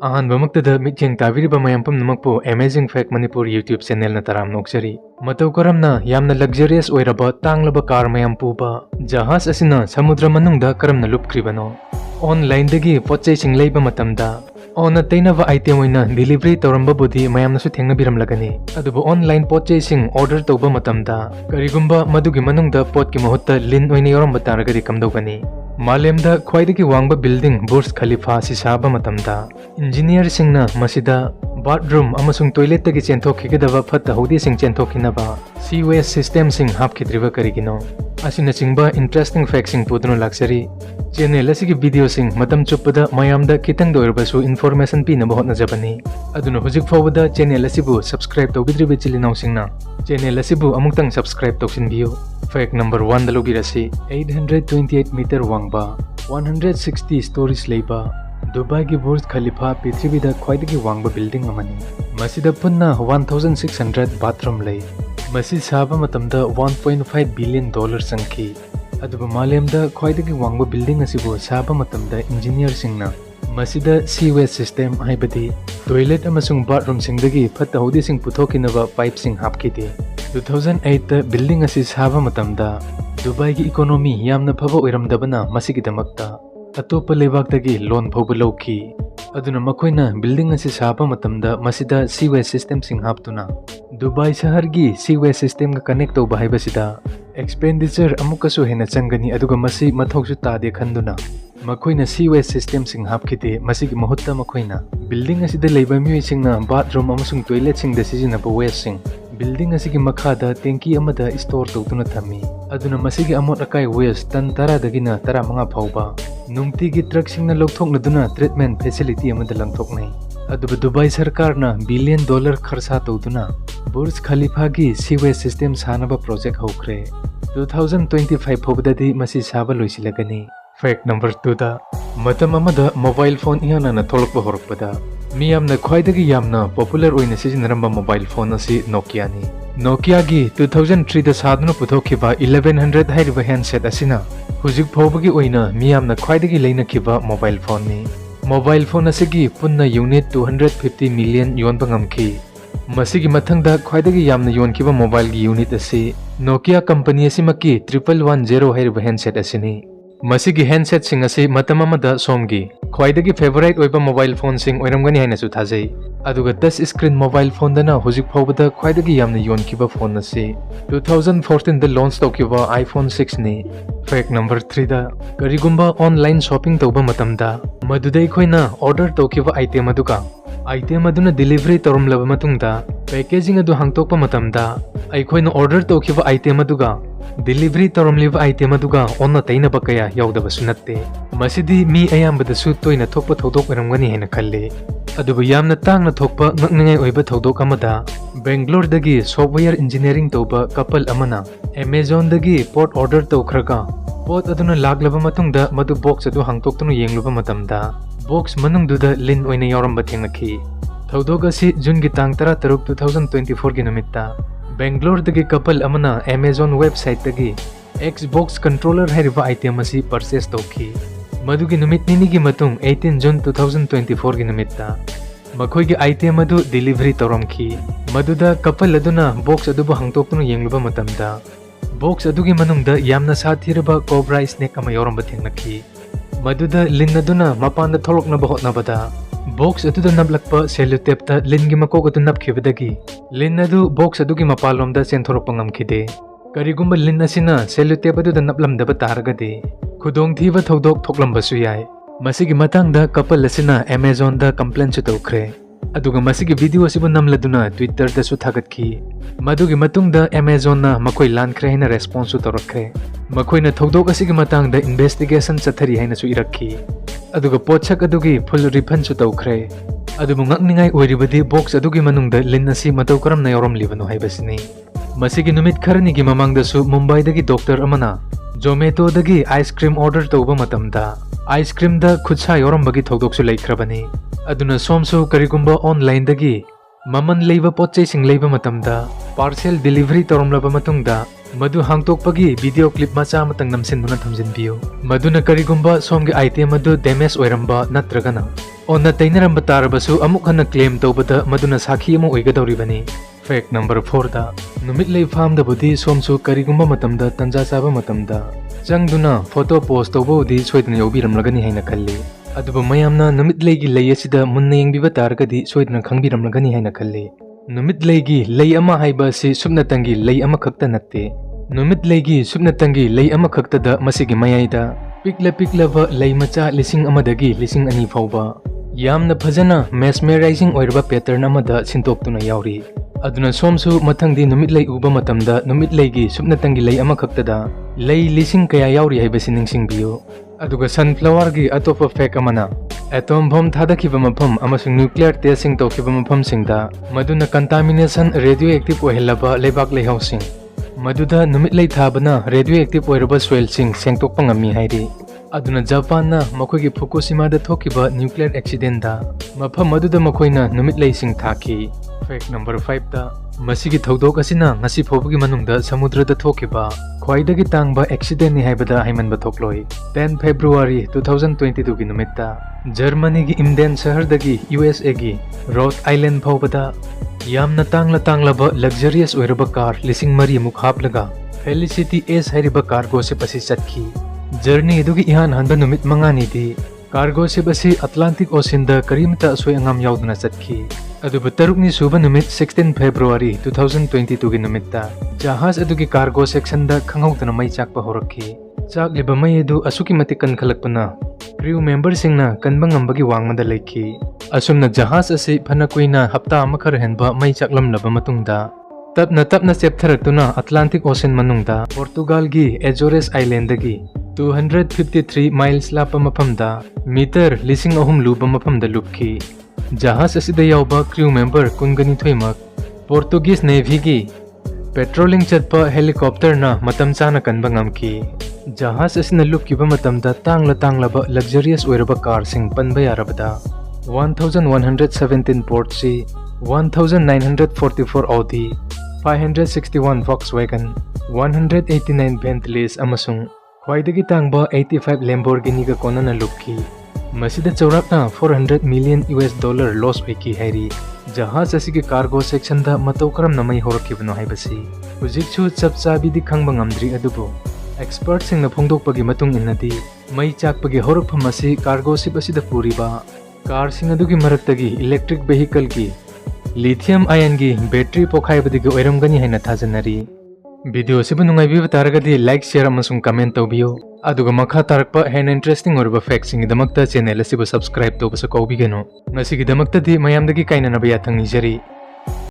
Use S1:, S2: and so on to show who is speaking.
S1: अहानबमक्तदा मित्यंग ताबिरिबा मयाम पुमनमकपु amazing fact Manipur YouTube channel न तराम नोक्चरी मतौ करमना यामना लग्जरियस ओइरबा तांगलबा कार मयाम पुबा जहाज असिना समुद्र मनुंगदा करमना लुपख्रिबनो ऑनलाइन दगी पोचै सिंग लेबा मतमदा ओना तैनबा आइटम ओइना डिलीवरी तौरंबा बुदि मयामनसु थेंगनबिरमलगनी अदुबु ऑनलाइन पोचै सिंग ऑर्डर तौबा मतमदा करिगुंबा मदुगी मनुंगदा पोट की महत्ता लिन ओइना योरंबा तारगदि कमदौगनी मालेमदा ख्वाइदगी वांगबा बिल्डिंग बुर्ज खलीफा सिसाबा मतमदा इंजीनियर सिंगना मसिदा बाथरूम अमसुंग टॉयलेट तगी चेंथोखिगदबा फत्ता हौदी सिंग चेंथोखिनबा सीवेज सिस्टम सिंग हापखिद्रिबा करिगिनो असिना चिंगबा इंटरेस्टिंग फैक्ट सिंग पुदुनो लाक्सरी चैनल असिगी वीडियो सिंग मतम चुप्पदा मयामदा खितंग दोरबसु इन्फॉर्मेशन पीनबा होटनजबनी अदुनो हुजिक फावबदा चैनल असिबु सब्सक्राइब तौबिद्रिबे चिलिनाउ सिंगना चैनल असिबु अमुक्तंग सब्सक्राइब तौसिनबियो फैक्ट नंबर 1 दलुबिरसी 828 मीटर वांगबा 160 स्टोरीज लेबा दुबई की बुर्ज खलीफा पृथ्वीदा ख्वाइदगी वांगबा बिल्डिंग अमनी मसिदा पुन्ना 1600 बाथरूम लई मसी साबा मतमदा 1.5 बिलियन डॉलर संखी अदुबा मालेमदा ख्वाइदगी वांगबा बिल्डिंग असिबु साबा मतमदा इंजीनियर सिंगना मसिदा सीवेज सिस्टम हाइबदी टॉयलेट अमसुंग बाथरूम सिंगदगी फत्ता हौदी सिंग पुथोकिनबा पाइप सिंग हापखिदे 2008 ता बिल्डिंग असी साबा मतमदा दुबई की इकोनॉमी यामना फबा ओइरमदबना मसिगिदमक्ता अतोप लेबाकदगी लोन फौबा लौखी अदुना मखोइना बिल्डिंग असी साबा मतमदा मसिदा सीवेज सिस्टम सिंग हापतुना दुबई शहर की सीवेज सिस्टम का कनेक्ट तौबा हाइबसिदा एक्सपेंडिचर अमुकसु हेना चंगनी अदुगा मसी मथौसु तादे खंदुना मखोइना सीवेज सिस्टम सिंग हापखिदे मसिगी महत्ता मखोइना बिल्डिंग असिदा लेबा मियोइ सिंगना बाथरूम अमसुंग टॉयलेट सिंग दा सिजिनबा वेस्ट सिंग बिल्डिंग असिगी मखादा टेंकी अमदा स्टोर तौदुना थम्मी अदुना मसिगी अमोट अकाई वेस्ट टन 10 दगिना 15 फाउबा नुंगतिगी ट्रक सिंगना लौथोकनदुना ट्रीटमेंट फैसिलिटी अमदा लंथोकनै अदुबा दुबई सरकारना बिलियन डॉलर खर्चा तौदुना बुर्ज खलीफा की सीवेज सिस्टम सानबा प्रोजेक्ट हौख्रे 2025 फाउबददी मसि साबा लोइसिलगनी फैक्ट नंबर 2 दा मतम अमदा मोबाइल फोन इहाना थोलकबा होरकपदा मियामना ख्वाइदगी यामना पॉपुलर ओइना सिजिनरंबा मोबाइल फोन असी नोकिया नि नोकिया की 2003 दा सादुना पुथोखिबा 1100 हाइरिबा हैंडसेट असिना हुजिक फाउबगी ओइना मियामना ख्वाइदगी लेनखिबा मोबाइल फोन नि मोबाइल फोन असिगी पुन्ना यूनिट 250 मिलियन योनबा ngamखि मसिगी मथंगदा ख्वाइदगी यामना योनखिबा मोबाइल की यूनिट असी नोकिया कंपनी असिमकी 1110 हाइरिबा हैंडसेट असिनी मसिगी हैंडसेट सिंग असी मतम अमदा सोमगी ख्वाइदगी फेवरेट ओइबा मोबाइल फोन सिंग ओइरमगनी हाइनासु थाजै अदुगा टच स्क्रीन मोबाइल फोन दना हुजिक फाउबदा ख्वाइदगी यामना योनखिबा फोन असी 2014 दा लॉन्च तौखिबा आईफोन 6 नि फैक्ट नंबर 3 दा करिगुंबा ऑनलाइन शॉपिंग तौबा मतमदा मदुदै खोइना ऑर्डर तौखिबा आइटम अदुना डिलीवरी तौरमलबा मतुंगदा पैकेजिंग अदु हांगतोकपा मतमदा अइखोइना ऑर्डर तौखिबा आइटम अदुगा डिलीवरी तौरमलिबा आइटम अदुगा ओन्ना तैनबा कया यावदबसु नत्ते मसिदी मी अयामबदसु तोइना थोकपा थौदोक ओइरमगनी हेना खल्ले अदुबु यामना तांगना थोकपा ngakningai ओइबा थौदोक अमदा बेंगलोर दगी सॉफ्टवेयर इंजीनियरिंग तौबा कपल अमना अमेज़न दगी पोट ऑर्डर तौखरगा पोट अदुना लागलबा मतुंगदा मदु बॉक्स अदु हांगतोक्तुनु येंगलुबा मतमदा बॉक्स मनुंगदुदा लिन ओइना यावरंबा थेंगनखि थौदोक असि जून की तांग 13 2024 की नुमित्ता बेंगलोर दगी कपल अमना अमेज़न वेबसाइट दगी एक्सबॉक्स कंट्रोलर हाइरिबा आइटम असी परचेस तौखि मदुगी नुमित निनी की मतुंग 18 जून 2024 की नुमित्ता मखोइगी आइटम अदु डिलीवरी तौरमखि मदुदा कपल अदुना बॉक्स अदुबु हांगतोक्तुनु येंगलुबा मतमदा बॉक्स अदुगी मनुंगदा यामना साथिरबा कोब्रा स्नेक अमा यावरंबा थेंगनखि मदुदा लिन अदुना मपानदा थोलकनबा होटनबदा बॉक्स अदुदा नबलकपा सेल्युटेपता लिनगी मकोक अदु नबखिबदगी लिन अदु बॉक्स अदुगी मपालोमदा चेंथोरकपा ngamkhide करिगुंबा लिन असिना सेल्युटेप अदुदा नबलमदबा तारगदि खुदोंथीबा थौदोक थोकलंबसु याय मसिगी मतंगदा कपल असिना अमेज़न दा कंप्लेन सु तौखरे अदुगा मसिगी वीडियो असिबु नमलदुना ट्विटर दसु थागतखि मदुगी मतुंगदा अमेज़न ना मखोइ लानखरे हैना रेस्पॉन्स सु तौरखरे मखोइना थौदोक असिगी मतंगदा इन्वेस्टिगेशन चथरी हैना सु इरखि अदुगा पोछक अदुगी फुल रिफंड सु तौखरे अदुबु ngakningai ओइरिबदि बॉक्स अदुगी मनुंगदा लिन असि मतौ करमना यावरमलिबनो हाइबसिनि मसिगी नुमित खरनिगी ममांगदसु मुंबईदगी डॉक्टर अमना जोमेटो दगी आइसक्रीम ऑर्डर तौबा मतमदा आइसक्रीम दा खुदसा यावरमबगी थौदोकसु लैखरबनी अदुना सोमसु करिगुंबा ऑनलाइन दगी ममन लेबा पोचै सिंग लेबा मतमदा पार्सल डिलीवरी तौरमलबा मतुंगदा मधु हांगतोकपगी वीडियो क्लिप मचा मतंग नमसिनदुना थमजिनबियो मधुना करिगुंबा सोमगे आइटम अदु डैमेज ओइरंबा नत्रगना ओन्ना तैनरंबा तारबसु अमुक हन्ना क्लेम तौबदा मधुना साखी अमु ओइगदौरिबनी फैक्ट नंबर 4 दा नुमित लई फार्म दबुदी सोमसु करिगुंबा मतमदा तंजा चाबा मतमदा चंगदुना फोटो पोस्ट तौबोदी सोइदना यौबिरमलगनी हैना खल्ली अदुबा मयामना नुमित लईगी लई असिदा मुन्ना यंगबिबा तारगदी सोइदना खंगबिरमलगनी हैना खल्ली नुमित लईगी लई अमा हाइबा असि सुबनतंगी लई अमा खक्ता नत्ते नुमित लईगी सुबनतंगी लई अमा खक्तदा मसिगी मयाइदा पिकला लई मचा लिसिंग अमदगी लिसिंग अनि फाउबा यामना फजना मेस्मराइजिंग ओइरबा पैटर्न अमदा सिंतोक्तुना याउरी अदुना सोमसु मथंगदी नुमित लई उबा मतमदा नुमित लईगी सुबनतंगी लई अमा खक्तदा लई लिसिंग कया याउरी हाइबसि निंगसिंगबियो अदुगा सनफ्लावर गी अतोपा फेक अमना एटॉम बम थादखिबा मफम अमसुंग न्यूक्लियर टेस्टिंग तौखिबा मफम सिंगदा मदुना कंटामिनेशन रेडियो एक्टिव ओहेलबा लेबाक लेहाउसिंग मदुदा नुमित लई थाबना रेडियो एक्टिव ओइरबा सोइल सिंग सेंगतोकपा ngami हाइरि अदुना जापान ना मखोगी फुकुशिमा दा थोकिबा न्यूक्लियर एक्सीडेंट दा मफम मदुदा मखोइना नुमित लई सिंग थाखि फैक्ट नंबर 5 दा मसिगी थौदोक असिना ngasi फोबगी मनुंगदा समुद्र दा थोकिबा ख्वाइदगी तांगबा एक्सीडेंट नि हाइबदा हाइमनबा थोकलोय 10 फेब्रुवारी 2022 गी नुमित्ता जर्मनी गी इमडेन शहर दगी यूएसए गी रोड आइलैंड फाउबदा यामना तांगलाबा लग्जरियस ओइरबा कार लिसिंग मरी मुख हापलगा फेलिसिटी एस हाइरिबा कार्गो से पसी चटखी जर्नी दुगी इहान हनबा नुमित मंगानी दी कार्गो से बसी अटलांटिक ओशन दा करीमता असोय अंगाम याउदना चटखी अदुबा तरुकनी सुबा नुमित 16 फेब्रुवारी 2022 गी नुमित्ता जहाज अदुगी कार्गो सेक्शन दा खंगौदना मई चाकपा होरखी चाकलिबा मई अदु असुकी मति कनखलकपना क्रू मेंबर सिंगना कनबा ngambagi wangmada leikhi asumna jahaz asi phana kuina hapta ama khar henba mai chaklamlaba matungda tapna cheptharaktuna atlantic ocean manungda portugal gi azores island dagi 253 miles lapa maphamda meter lising ahum luba maphamda lupki jahaz asida yauba crew member kungani thoimak portuguese navy gi patrolling चटपा helicopter ना मतम चाना कनबा ngamki जहाज असना लुपकिबा मतमदा तांगलाबा लग्जरियस ओइरबा कार सिंग पनबा यारबदा 1117 पोर्ट्सी 1944 Audi 561 Volkswagen 189 Bentleys अमसुंग ख्वाइदगी तांगबा 85 Lamborghini गा कोनना लुपकी मसिदा चौराकना $400 million लॉस ओइकी हैरी जहाज असिगे कार्गो सेक्शन दा मतौ करम नमई होरखिबनो हाइबसी हुजिकछु चपचाबिदि खंगबा ngamdri अदुबो एक्सपर्ट सिंगना फोंदोकपगी मतुंग इन्नदी मई चाकपगी होरखफम असि कार्गो शिप असिदा पुरिबा कार सिंग अदुगी मरक्तगी इलेक्ट्रिक वेहिकल की लिथियम आयन की बैटरी पोखाइबदिगी ओइरमगनी हैना थाजनरी वीडियो सिबु नुंगाइबिबा तारगदी लाइक शेयर अमसुंग कमेंट तौबियो अदुगा मखा तारकपा हेन इंटरेस्टिंग ओरबा फैक्ट सिंग दमक्ता चैनल असिबु सब्सक्राइब तौबसु कौबिगेनो ngasiगी दमक्तदी मयामदगी काइननबा याथंग निजरी।